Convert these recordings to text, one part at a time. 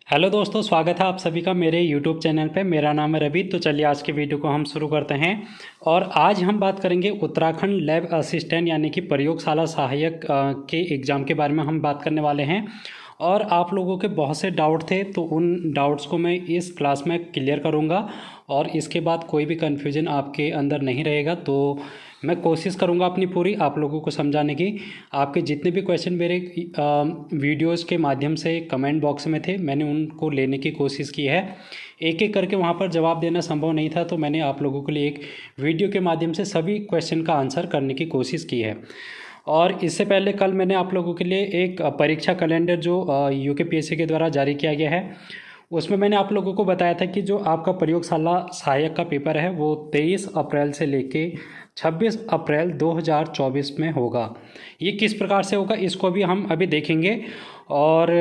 Hello दोस्तों, स्वागत है आप सभी का मेरे YouTube चैनल पे। मेरा नाम है रवि। तो चलिए आज के वीडियो को हम शुरू करते हैं। और आज हम बात करेंगे उत्तराखंड लैब असिस्टेंट यानी कि प्रयोगशाला सहायक के एग्ज़ाम के बारे में हम बात करने वाले हैं। और आप लोगों के बहुत से डाउट थे, तो उन डाउट्स को मैं इस क्लास में क्लियर करूँगा और इसके बाद कोई भी कन्फ्यूजन आपके अंदर नहीं रहेगा। तो मैं कोशिश करूंगा अपनी पूरी आप लोगों को समझाने की। आपके जितने भी क्वेश्चन मेरे वीडियोस के माध्यम से कमेंट बॉक्स में थे, मैंने उनको लेने की कोशिश की है। एक एक करके वहां पर जवाब देना संभव नहीं था, तो मैंने आप लोगों के लिए एक वीडियो के माध्यम से सभी क्वेश्चन का आंसर करने की कोशिश की है। और इससे पहले कल मैंने आप लोगों के लिए एक परीक्षा कैलेंडर जो यूकेपीएससी के द्वारा जारी किया गया है, उसमें मैंने आप लोगों को बताया था कि जो आपका प्रयोगशाला सहायक का पेपर है वो 23 अप्रैल से लेके 26 अप्रैल 2024 में होगा। ये किस प्रकार से होगा इसको भी हम अभी देखेंगे। और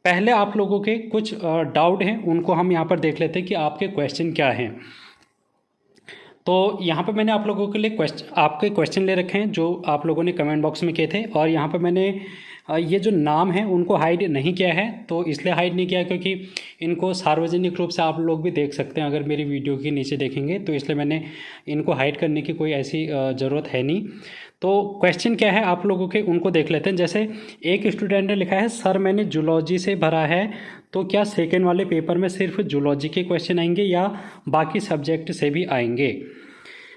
पहले आप लोगों के कुछ डाउट हैं उनको हम यहाँ पर देख लेते हैं कि आपके क्वेश्चन क्या हैं। तो यहाँ पे मैंने आप लोगों के लिए आपके क्वेश्चन ले रखे हैं जो आप लोगों ने कमेंट बॉक्स में किए थे। और यहाँ पे मैंने ये जो नाम है उनको हाइड नहीं किया है, तो इसलिए हाइड नहीं किया क्योंकि इनको सार्वजनिक रूप से आप लोग भी देख सकते हैं अगर मेरी वीडियो के नीचे देखेंगे, तो इसलिए मैंने इनको हाइड करने की कोई ऐसी ज़रूरत है नहीं। तो क्वेश्चन क्या है आप लोगों के उनको देख लेते हैं। जैसे एक स्टूडेंट ने लिखा है, सर मैंने जूलॉजी से भरा है, तो क्या सेकेंड वाले पेपर में सिर्फ जूलॉजी के क्वेश्चन आएंगे या बाकी सब्जेक्ट से भी आएंगे।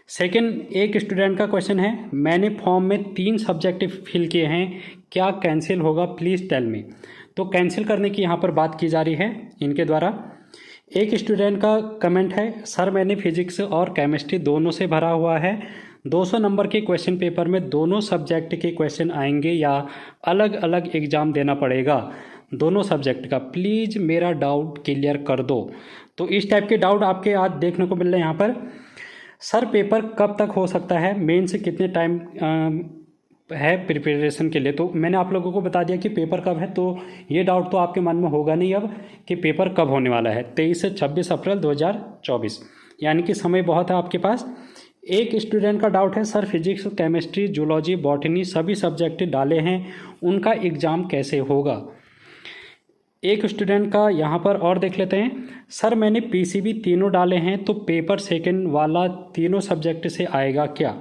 सेकेंड एक स्टूडेंट का क्वेश्चन है, मैंने फॉर्म में 3 सब्जेक्ट फिल किए हैं, क्या कैंसिल होगा, प्लीज़ टेल मी। तो कैंसिल करने की यहाँ पर बात की जा रही है इनके द्वारा। एक स्टूडेंट का कमेंट है, सर मैंने फिजिक्स और केमिस्ट्री दोनों से भरा हुआ है, 200 नंबर के क्वेश्चन पेपर में दोनों सब्जेक्ट के क्वेश्चन आएंगे या अलग अलग एग्ज़ाम देना पड़ेगा दोनों सब्जेक्ट का, प्लीज़ मेरा डाउट क्लियर कर दो। तो इस टाइप के डाउट आपके आज देखने को मिल रहे हैं यहाँ पर। सर पेपर कब तक हो सकता है, मेन से कितने टाइम है प्रिपरेशन के लिए। तो मैंने आप लोगों को बता दिया कि पेपर कब है, तो ये डाउट तो आपके मन में होगा नहीं अब कि पेपर कब होने वाला है। 23 से 26 अप्रैल 2024, यानी कि समय बहुत है आपके पास। एक स्टूडेंट का डाउट है, sir physics chemistry zoology botany सभी सब्जेक्ट डाले हैं, उनका एग्ज़ाम कैसे होगा। एक स्टूडेंट का यहाँ पर और देख लेते हैं, सर मैंने पीसीबी तीनों डाले हैं, तो पेपर सेकंड वाला तीनों सब्जेक्ट से आएगा क्या।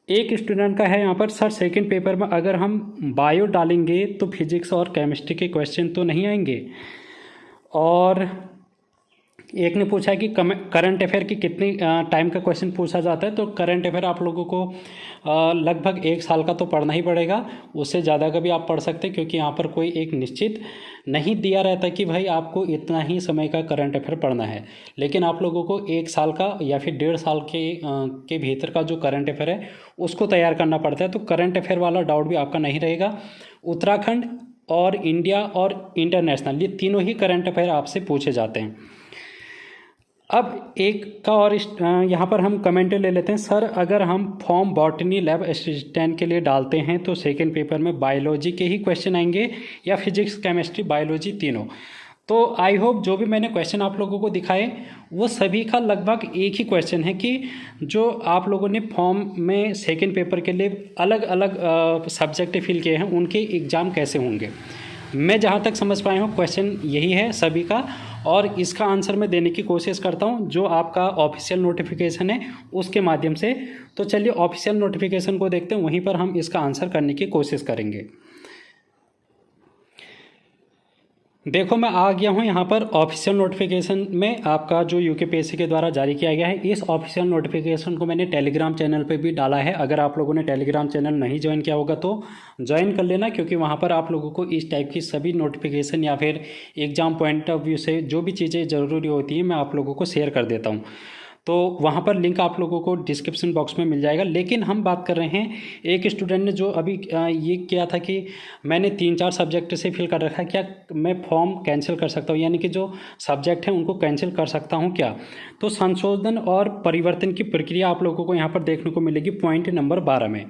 एक स्टूडेंट का है यहाँ पर, सर सेकंड पेपर में अगर हम बायो डालेंगे तो फिजिक्स और केमिस्ट्री के क्वेश्चन तो नहीं आएंगे। और एक ने पूछा है कि करंट अफेयर की कितनी टाइम का क्वेश्चन पूछा जाता है। तो करंट अफेयर आप लोगों को लगभग 1 साल का तो पढ़ना ही पड़ेगा, उससे ज़्यादा का भी आप पढ़ सकते हैं, क्योंकि यहाँ पर कोई एक निश्चित नहीं दिया रहता कि भाई आपको इतना ही समय का करंट अफेयर पढ़ना है। लेकिन आप लोगों को 1 साल का या फिर 1.5 साल के भीतर का जो करंट अफेयर है उसको तैयार करना पड़ता है। तो करंट अफेयर वाला डाउट भी आपका नहीं रहेगा। उत्तराखंड और इंडिया और इंटरनेशनल ये तीनों ही करंट अफेयर आपसे पूछे जाते हैं। अब एक का और यहाँ पर हम कमेंट ले लेते हैं, सर अगर हम फॉर्म बॉटनी लैब असिस्टेंट के लिए डालते हैं तो सेकेंड पेपर में बायोलॉजी के ही क्वेश्चन आएंगे या फिजिक्स केमिस्ट्री बायोलॉजी तीनों। तो आई होप जो भी मैंने क्वेश्चन आप लोगों को दिखाए वो सभी का लगभग एक ही क्वेश्चन है कि जो आप लोगों ने फॉर्म में सेकेंड पेपर के लिए अलग अलग सब्जेक्ट फिल किए हैं उनके एग्ज़ाम कैसे होंगे। मैं जहाँ तक समझ पाया हूँ क्वेश्चन यही है सभी का, और इसका आंसर मैं देने की कोशिश करता हूँ जो आपका ऑफिशियल नोटिफिकेशन है उसके माध्यम से। तो चलिए ऑफिशियल नोटिफिकेशन को देखते हैं, वहीं पर हम इसका आंसर करने की कोशिश करेंगे। देखो मैं आ गया हूँ यहाँ पर ऑफिशियल नोटिफिकेशन में, आपका जो यूकेपीएससी के द्वारा जारी किया गया है। इस ऑफिशियल नोटिफिकेशन को मैंने टेलीग्राम चैनल पे भी डाला है। अगर आप लोगों ने टेलीग्राम चैनल नहीं ज्वाइन किया होगा तो ज्वाइन कर लेना, क्योंकि वहाँ पर आप लोगों को इस टाइप की सभी नोटिफिकेशन या फिर एग्ज़ाम पॉइंट ऑफ व्यू से जो भी चीज़ें ज़रूरी होती हैं मैं आप लोगों को शेयर कर देता हूँ। तो वहाँ पर लिंक आप लोगों को डिस्क्रिप्शन बॉक्स में मिल जाएगा। लेकिन हम बात कर रहे हैं, एक स्टूडेंट ने जो अभी ये किया था कि मैंने 3-4 सब्जेक्ट से फिल कर रखा है, क्या मैं फॉर्म कैंसिल कर सकता हूँ, यानी कि जो सब्जेक्ट हैं उनको कैंसिल कर सकता हूँ क्या। तो संशोधन और परिवर्तन की प्रक्रिया आप लोगों को यहाँ पर देखने को मिलेगी पॉइंट नंबर 12 में।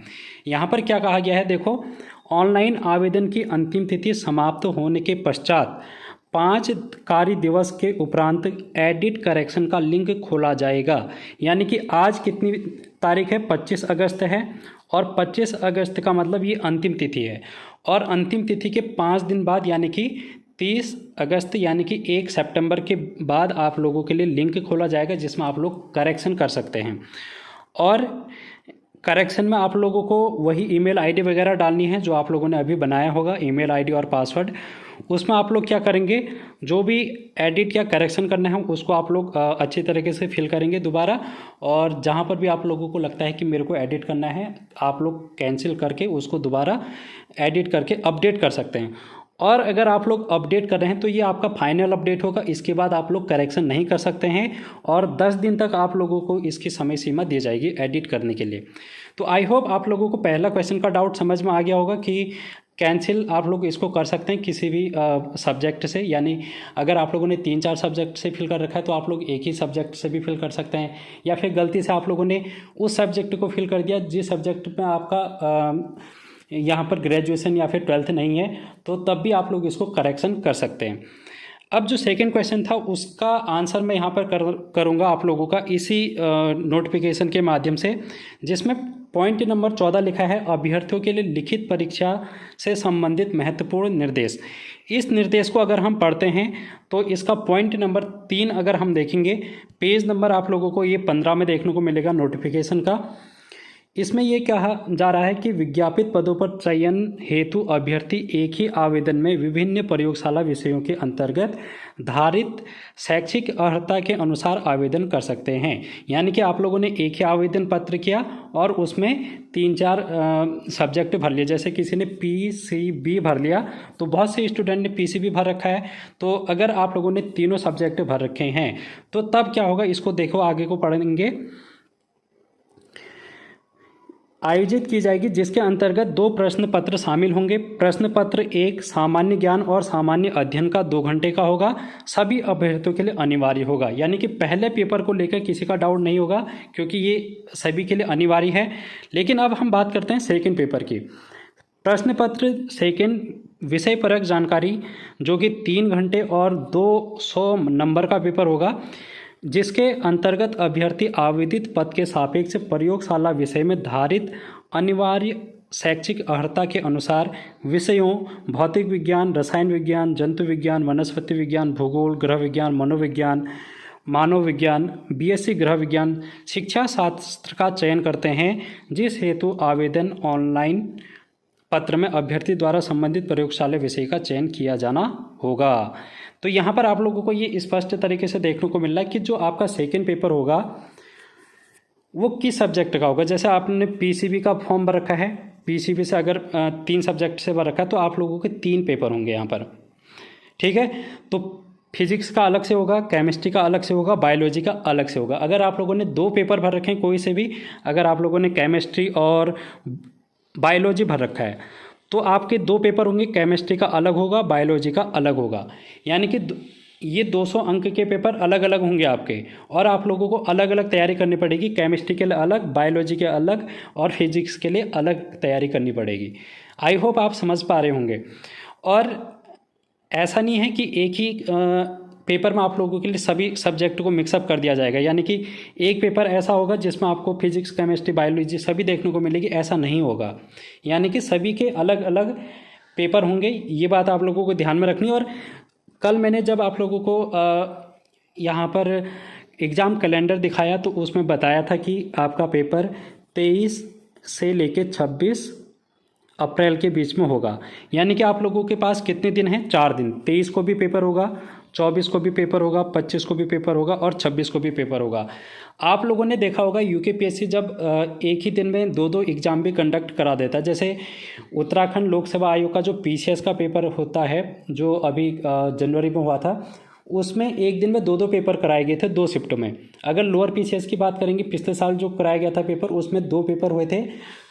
यहाँ पर क्या कहा गया है, देखो ऑनलाइन आवेदन की अंतिम तिथि समाप्त होने के पश्चात 5 कार्य दिवस के उपरांत एडिट करेक्शन का लिंक खोला जाएगा। यानी कि आज कितनी तारीख है, 25 अगस्त है, और 25 अगस्त का मतलब ये अंतिम तिथि है। और अंतिम तिथि के 5 दिन बाद यानी कि 30 अगस्त यानी कि 1 सितंबर के बाद आप लोगों के लिए लिंक खोला जाएगा जिसमें आप लोग करेक्शन कर सकते हैं। और करेक्शन में आप लोगों को वही ईमेल आईडी वगैरह डालनी है जो आप लोगों ने अभी बनाया होगा, ईमेल आईडी और पासवर्ड। उसमें आप लोग क्या करेंगे, जो भी एडिट या करेक्शन करना है उसको आप लोग अच्छी तरीके से फिल करेंगे दोबारा। और जहाँ पर भी आप लोगों को लगता है कि मेरे को एडिट करना है, आप लोग कैंसिल करके उसको दोबारा एडिट करके अपडेट कर सकते हैं। और अगर आप लोग अपडेट कर रहे हैं तो ये आपका फाइनल अपडेट होगा, इसके बाद आप लोग करेक्शन नहीं कर सकते हैं। और 10 दिन तक आप लोगों को इसकी समय सीमा दी जाएगी एडिट करने के लिए। तो आई होप आप लोगों को पहला क्वेश्चन का डाउट समझ में आ गया होगा कि कैंसिल आप लोग इसको कर सकते हैं किसी भी सब्जेक्ट से। यानी अगर आप लोगों ने 3-4 सब्जेक्ट से फिल कर रखा है तो आप लोग एक ही सब्जेक्ट से भी फिल कर सकते हैं, या फिर गलती से आप लोगों ने उस सब्जेक्ट को फिल कर दिया जिस सब्जेक्ट में आपका यहाँ पर ग्रेजुएशन या फिर 12th नहीं है, तो तब भी आप लोग इसको करेक्शन कर सकते हैं। अब जो सेकंड क्वेश्चन था उसका आंसर मैं यहाँ पर करूँगा आप लोगों का इसी नोटिफिकेशन के माध्यम से, जिसमें पॉइंट नंबर 14 लिखा है अभ्यर्थियों के लिए लिखित परीक्षा से संबंधित महत्वपूर्ण निर्देश। इस निर्देश को अगर हम पढ़ते हैं तो इसका पॉइंट नंबर 3 अगर हम देखेंगे, पेज नंबर आप लोगों को ये 15 में देखने को मिलेगा नोटिफिकेशन का। इसमें ये कहा जा रहा है कि विज्ञापित पदों पर चयन हेतु अभ्यर्थी एक ही आवेदन में विभिन्न प्रयोगशाला विषयों के अंतर्गत धारित शैक्षिक अर्हता के अनुसार आवेदन कर सकते हैं। यानी कि आप लोगों ने एक ही आवेदन पत्र किया और उसमें 3-4 सब्जेक्ट भर लिए। जैसे किसी ने PCB भर लिया, तो बहुत से स्टूडेंट ने PCB भर रखा है। तो अगर आप लोगों ने तीनों सब्जेक्ट भर रखे हैं तो तब क्या होगा, इसको देखो आगे को पढ़ेंगे। आयोजित की जाएगी जिसके अंतर्गत 2 प्रश्न पत्र शामिल होंगे। प्रश्न पत्र 1 सामान्य ज्ञान और सामान्य अध्ययन का 2 घंटे का होगा, सभी अभ्यर्थियों के लिए अनिवार्य होगा। यानी कि पहले पेपर को लेकर किसी का डाउट नहीं होगा क्योंकि ये सभी के लिए अनिवार्य है। लेकिन अब हम बात करते हैं सेकंड पेपर की। प्रश्न पत्र सेकंड विषय परक जानकारी, जो कि 3 घंटे और 200 नंबर का पेपर होगा, जिसके अंतर्गत अभ्यर्थी आवेदित पद के सापेक्ष प्रयोगशाला विषय में धारित अनिवार्य शैक्षिक अर्हता के अनुसार विषयों भौतिक विज्ञान, रसायन विज्ञान, जंतु विज्ञान, वनस्पति विज्ञान, भूगोल, गृह विज्ञान, मनोविज्ञान, मानव विज्ञान, BSc गृह विज्ञान, शिक्षा शास्त्र का चयन करते हैं, जिस हेतु आवेदन ऑनलाइन पत्र में अभ्यर्थी द्वारा संबंधित प्रयोगशाला विषय का चयन किया जाना होगा। तो यहाँ पर आप लोगों को ये स्पष्ट तरीके से देखने को मिल रहा है कि जो आपका सेकंड पेपर होगा वो किस सब्जेक्ट का होगा। जैसे आपने PCB का फॉर्म भर रखा है, PCB से अगर 3 सब्जेक्ट से भर रखा है तो आप लोगों के 3 पेपर होंगे यहाँ पर, ठीक है। तो फिजिक्स का अलग से होगा, केमिस्ट्री का अलग से होगा, बायोलॉजी का अलग से होगा। अगर आप लोगों ने 2 पेपर भर रखे हैं कोई से भी, अगर आप लोगों ने केमिस्ट्री और बायोलॉजी भर रखा है तो आपके 2 पेपर होंगे, केमिस्ट्री का अलग होगा, बायोलॉजी का अलग होगा। यानी कि ये 200 अंक के पेपर अलग अलग होंगे आपके, और आप लोगों को अलग अलग तैयारी करनी पड़ेगी। केमिस्ट्री के लिए अलग, बायोलॉजी के अलग और फिजिक्स के लिए अलग तैयारी करनी पड़ेगी। आई होप आप समझ पा रहे होंगे। और ऐसा नहीं है कि एक ही पेपर में आप लोगों के लिए सभी सब्जेक्ट को मिक्सअप कर दिया जाएगा। यानी कि एक पेपर ऐसा होगा जिसमें आपको फिजिक्स, केमिस्ट्री, बायोलॉजी सभी देखने को मिलेगी, ऐसा नहीं होगा। यानी कि सभी के अलग अलग पेपर होंगे, ये बात आप लोगों को ध्यान में रखनी। और कल मैंने जब आप लोगों को यहाँ पर एग्ज़ाम कैलेंडर दिखाया तो उसमें बताया था कि आपका पेपर 23 से लेके 26 अप्रैल के बीच में होगा। यानी कि आप लोगों के पास कितने दिन हैं, 4 दिन। 23 को भी पेपर होगा, 24 को भी पेपर होगा, 25 को भी पेपर होगा और 26 को भी पेपर होगा। आप लोगों ने देखा होगा UKPSC जब एक ही दिन में 2-2 एग्ज़ाम भी कंडक्ट करा देता है। जैसे उत्तराखंड लोक सेवा आयोग का जो PCS का पेपर होता है, जो अभी जनवरी में हुआ था, उसमें एक दिन में 2-2 पेपर कराए गए थे 2 शिफ्ट में। अगर लोअर PCS की बात करेंगे, पिछले साल जो कराया गया था पेपर, उसमें 2 पेपर हुए थे,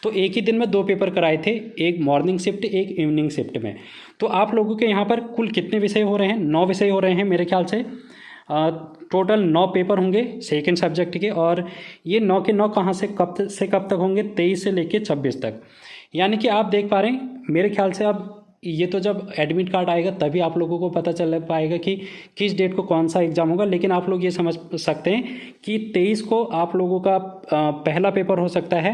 तो एक ही दिन में 2 पेपर कराए थे, एक मॉर्निंग शिफ्ट, एक इवनिंग शिफ्ट में। तो आप लोगों के यहाँ पर कुल कितने विषय हो रहे हैं, 9 विषय हो रहे हैं मेरे ख्याल से। टोटल 9 पेपर होंगे सेकेंड सब्जेक्ट के, और ये 9 के 9 कहाँ से कब तक होंगे, 23 से लेके 26 तक। यानी कि आप देख पा रहे हैं, मेरे ख्याल से अब ये तो जब एडमिट कार्ड आएगा तभी आप लोगों को पता चल पाएगा कि किस डेट को कौन सा एग्ज़ाम होगा। लेकिन आप लोग ये समझ सकते हैं कि 23 को आप लोगों का पहला पेपर हो सकता है,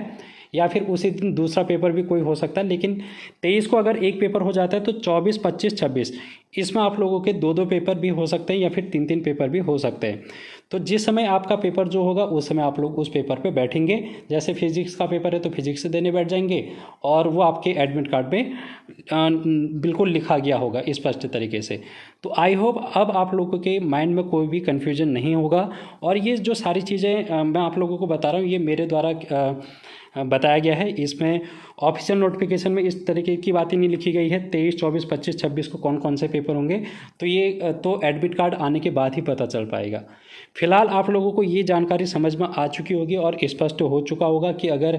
या फिर उसी दिन दूसरा पेपर भी कोई हो सकता है। लेकिन 23 को अगर एक पेपर हो जाता है तो 24, 25, 26 इसमें आप लोगों के 2-2 पेपर भी हो सकते हैं या फिर 3-3 पेपर भी हो सकते हैं। तो जिस समय आपका पेपर जो होगा उस समय आप लोग उस पेपर पे बैठेंगे। जैसे फिजिक्स का पेपर है तो फिजिक्स देने बैठ जाएंगे और वो आपके एडमिट कार्ड में बिल्कुल लिखा गया होगा स्पष्ट तरीके से। तो आई होप अब आप लोगों के माइंड में कोई भी कन्फ्यूजन नहीं होगा। और ये जो सारी चीज़ें मैं आप लोगों को बता रहा हूँ ये मेरे द्वारा बताया गया है। इसमें ऑफिशियल नोटिफिकेशन में इस तरीके की बातें नहीं लिखी गई है 23, 24, 25, 26 को कौन कौन से पेपर होंगे। तो ये तो एडमिट कार्ड आने के बाद ही पता चल पाएगा। फिलहाल आप लोगों को ये जानकारी समझ में आ चुकी होगी और स्पष्ट हो चुका होगा कि अगर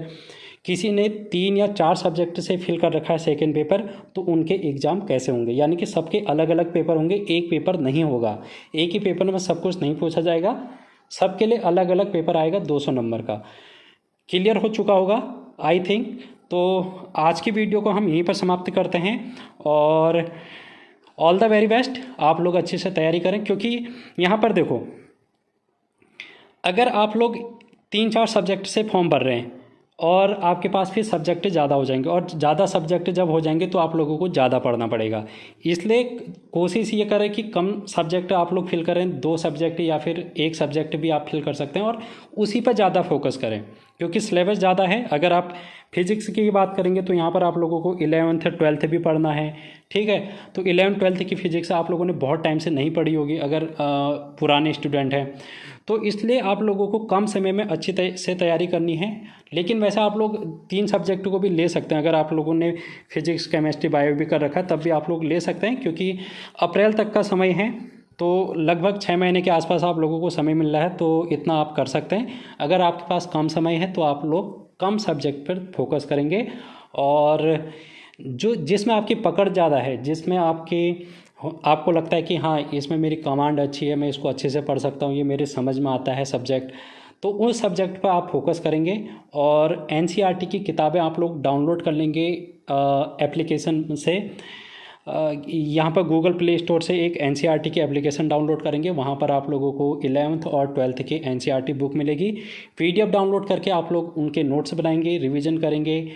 किसी ने 3 या 4 सब्जेक्ट से फिल कर रखा है सेकेंड पेपर तो उनके एग्ज़ाम कैसे होंगे। यानी कि सबके अलग अलग पेपर होंगे, एक पेपर नहीं होगा। एक ही पेपर में सब कुछ नहीं पूछा जाएगा, सबके लिए अलग अलग पेपर आएगा 200 नंबर का। क्लियर हो चुका होगा आई थिंक। तो आज की वीडियो को हम यहीं पर समाप्त करते हैं और ऑल द वेरी बेस्ट। आप लोग अच्छे से तैयारी करें क्योंकि यहाँ पर देखो अगर आप लोग 3-4 सब्जेक्ट से फॉर्म भर रहे हैं और आपके पास फिर सब्जेक्ट ज़्यादा हो जाएंगे और ज़्यादा सब्जेक्ट जब हो जाएंगे तो आप लोगों को ज़्यादा पढ़ना पड़ेगा। इसलिए कोशिश ये करें कि कम सब्जेक्ट आप लोग फिल करें, 2 सब्जेक्ट या फिर 1 सब्जेक्ट भी आप फिल कर सकते हैं और उसी पर ज़्यादा फोकस करें क्योंकि सिलेबस ज़्यादा है। अगर आप फिजिक्स की बात करेंगे तो यहाँ पर आप लोगों को 11th 12th भी पढ़ना है, ठीक है। तो 11th 12th की फिजिक्स आप लोगों ने बहुत टाइम से नहीं पढ़ी होगी अगर पुराने स्टूडेंट हैं। तो इसलिए आप लोगों को कम समय में अच्छी से तैयारी करनी है। लेकिन वैसे आप लोग 3 सब्जेक्ट को भी ले सकते हैं। अगर आप लोगों ने फिजिक्स, केमिस्ट्री, बायो भी कर रखा है तब भी आप लोग ले सकते हैं क्योंकि अप्रैल तक का समय है। तो लगभग 6 महीने के आसपास आप लोगों को समय मिल रहा है, तो इतना आप कर सकते हैं। अगर आपके पास कम समय है तो आप लोग कम सब्जेक्ट पर फोकस करेंगे और जिसमें आपकी पकड़ ज़्यादा है, जिसमें आपको लगता है कि हाँ इसमें मेरी कमांड अच्छी है, मैं इसको अच्छे से पढ़ सकता हूँ, ये मेरे समझ में आता है सब्जेक्ट, तो उस सब्जेक्ट पर आप फोकस करेंगे। और NCERT की किताबें आप लोग डाउनलोड कर लेंगे एप्लीकेशन से। यहाँ पर गूगल प्ले स्टोर से एक NCERT की एप्लीकेशन डाउनलोड करेंगे, वहाँ पर आप लोगों को 11th और 12th की NCERT बुक मिलेगी। PDF डाउनलोड करके आप लोग उनके नोट्स बनाएंगे, रिवीजन करेंगे।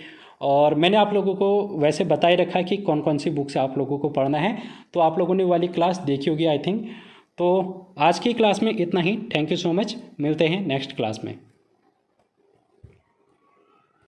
और मैंने आप लोगों को वैसे बता ही रखा है कि कौन कौन सी बुक से आप लोगों को पढ़ना है, तो आप लोगों ने वाली क्लास देखी होगी आई थिंक। तो आज की क्लास में इतना ही। थैंक यू सो मच, मिलते हैं नेक्स्ट क्लास में।